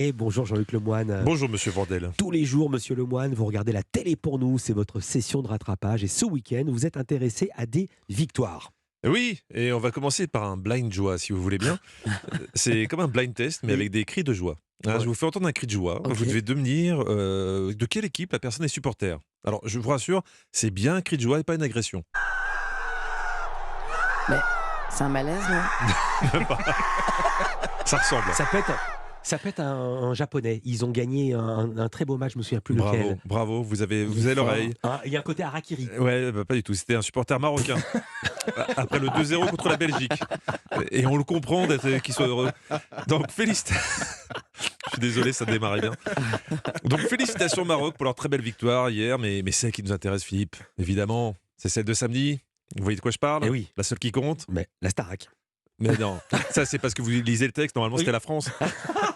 Et bonjour Jean-Luc Lemoine. Bonjour Monsieur Vandel. Tous les jours, Monsieur Lemoine, vous regardez la télé pour nous, c'est votre session de rattrapage. Et ce week-end, vous êtes intéressé à des victoires. Oui, et on va commencer par un blind joie, si vous voulez bien. C'est comme un blind test, mais Oui. avec des cris de joie. Hein, Ouais. je vous fais entendre un cri de joie. Ok. Vous devez devenir de quelle équipe la personne est supporter. Alors, je vous rassure, c'est bien un cri de joie et pas une agression. Mais c'est un malaise, non? Ça ressemble. Ça peut être un japonais. Ils ont gagné un très beau match, je me souviens plus Bravo, lequel. bravo, vous avez l'oreille. Ah, il y a un côté harakiri. Ouais, bah, pas du tout. C'était un supporter marocain. Après le 2-0 contre la Belgique. Et on le comprend qu'il soit heureux. Donc, félicitations. Je suis désolé, ça démarrait bien. Donc, félicitations Maroc pour leur très belle victoire hier. Mais celle qui nous intéresse, Philippe, évidemment, c'est celle de samedi. Vous voyez de quoi je parle? Eh oui. La seule qui compte? Mais la Starac. Mais non, ça c'est parce que vous lisez le texte. Normalement, Oui. c'était la France.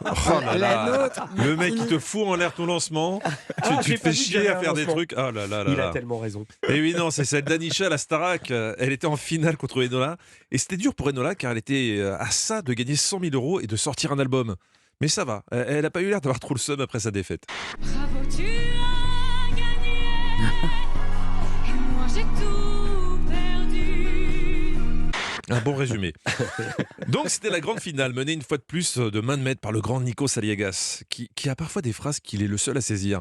Oh là La là. nôtre. Le mec, il te fout en l'air ton lancement. Ah, Tu j'ai te pas fais vu que chier j'avais à un faire des lancement. trucs. Oh là là là Il a là. tellement raison. Et oui, non, c'est celle d'Anisha, la Starac. Elle était en finale contre Enola. Et c'était dur pour Enola car elle était à ça de gagner 100 000 euros et de sortir un album. Mais ça va, elle n'a pas eu l'air d'avoir trop le seum après sa défaite. Bravo, tu as gagné. Et moi j'ai tout perdu. Un bon résumé. Donc c'était la grande finale, menée une fois de plus de main de maître par le grand Nico Saliegas, qui a parfois des phrases qu'il est le seul à saisir.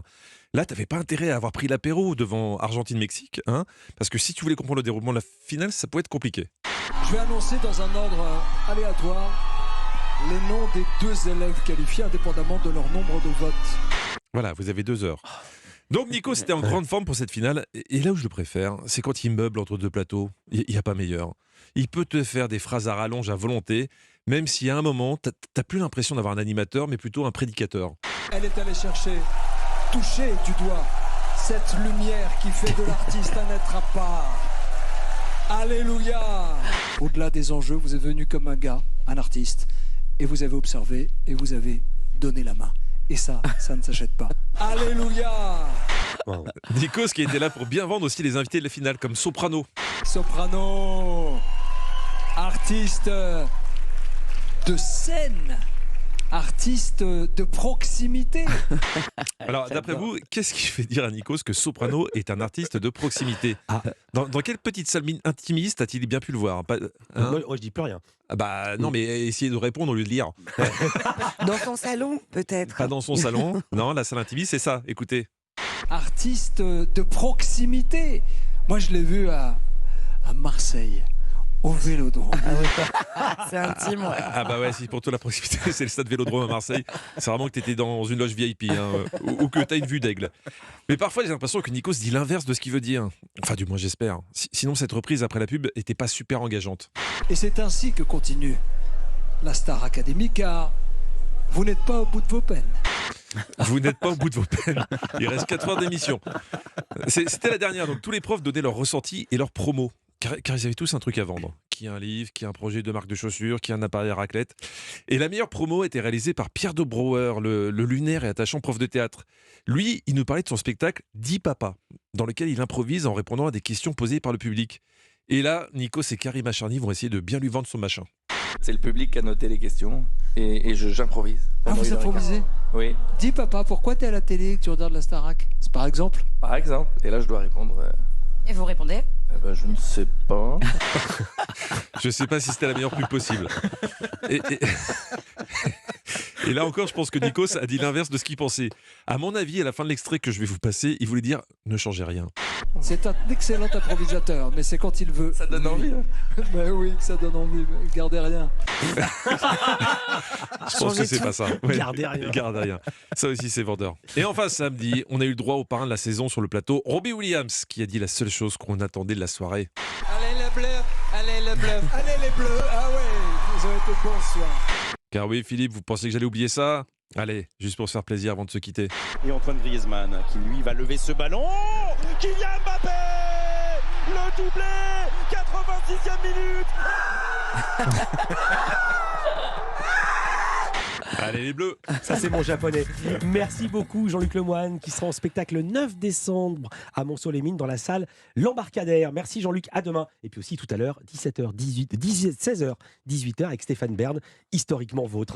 Là, t'avais pas intérêt à avoir pris l'apéro devant Argentine-Mexique, hein, parce que si tu voulais comprendre le déroulement de la finale, ça pouvait être compliqué. Je vais annoncer dans un ordre aléatoire les noms des deux élèves qualifiés indépendamment de leur nombre de votes. Voilà, vous avez 2 heures. Donc Nico, c'était en grande forme pour cette finale. Et là où je le préfère, c'est quand il meuble entre deux plateaux. Il n'y a pas meilleur. Il peut te faire des phrases à rallonge à volonté, même si à un moment, t'as plus l'impression d'avoir un animateur, mais plutôt un prédicateur. Elle est allée chercher, toucher du doigt cette lumière qui fait de l'artiste un être à part. Alléluia! Au-delà des enjeux, vous êtes venu comme un gars, un artiste, et vous avez observé et vous avez donné la main. Et ça ne s'achète pas. Alléluia! Wow. Nikos qui était là pour bien vendre aussi les invités de la finale, comme Soprano. Soprano, artiste de scène, artiste de proximité. Alors, d'après vous, qu'est-ce qui fait dire à Nikos que Soprano est un artiste de proximité? Ah. Dans quelle petite salle intimiste a-t-il bien pu le voir? Pas- hein Moi, je dis plus rien. Ah bah non, mais essayez de répondre au lieu de lire. Dans son salon, peut-être. Pas dans son salon. Non, la salle intimiste, c'est ça. Écoutez. Artiste de proximité. Moi, je l'ai vu à Marseille, au Vélodrome. C'est intime, ouais. Ah bah ouais, si pour toi la proximité, c'est le stade Vélodrome à Marseille. C'est vraiment que t'étais dans une loge VIP, hein, ou que t'as une vue d'aigle. Mais parfois, j'ai l'impression que Nikos dit l'inverse de ce qu'il veut dire. Enfin, du moins, j'espère. Sinon, cette reprise après la pub était pas super engageante. Et c'est ainsi que continue la Star Academy, car vous n'êtes pas au bout de vos peines. Vous n'êtes pas au bout de vos peines. Il reste 4 heures d'émission. C'était la dernière, donc tous les profs donnaient leurs ressentis et leurs promos. Car ils avaient tous un truc à vendre. Qui a un livre, qui a un projet de marque de chaussures, qui a un appareil à raclette. Et la meilleure promo était réalisée par Pierre de Brouwer, le lunaire et attachant prof de théâtre. Lui, il nous parlait de son spectacle Dis Papa, dans lequel il improvise en répondant à des questions posées par le public. Et là, Nikos et Karim Acharny vont essayer de bien lui vendre son machin. C'est le public qui a noté les questions et j'improvise. Ah, vous improvisez? Oui, Dis papa, pourquoi t'es à la télé et que tu regardes la Starac? C'est par exemple? par exemple. Et là, je dois répondre. Et vous répondez? Je ne sais pas. Je sais pas si c'était la meilleure pub possible. Et, et- et là encore, je pense que Nikos a dit l'inverse de ce qu'il pensait. À mon avis, à la fin de l'extrait que je vais vous passer, il voulait dire « ne changez rien ». C'est un excellent improvisateur, mais c'est quand il veut. Ça donne envie. Hein. Ben oui, que ça donne envie. Mais gardez rien. Je pense que c'est pas ça. Ouais. Gardez rien. Gardez rien. Ça aussi, c'est vendeur. Et enfin, samedi, on a eu le droit au parrain de la saison sur le plateau, Robbie Williams, qui a dit la seule chose qu'on attendait de la soirée. Allez les bleus, allez les bleus, allez les bleus. Ah ouais, ils ont été bons ce soir. Car oui, Philippe, vous pensez que j'allais oublier ça? Allez, juste pour se faire plaisir avant de se quitter. Et Antoine Griezmann qui lui va lever ce ballon. Kylian Mbappé, le doublé, 86e minute. Allez les bleus! Ça, c'est mon japonais. Merci beaucoup, Jean-Luc Lemoine, qui sera en spectacle le 9 décembre à Monceau-les-Mines dans la salle L'Embarcadère. Merci, Jean-Luc. À demain. Et puis aussi tout à l'heure, 16h, 18h avec Stéphane Bern, historiquement vôtre.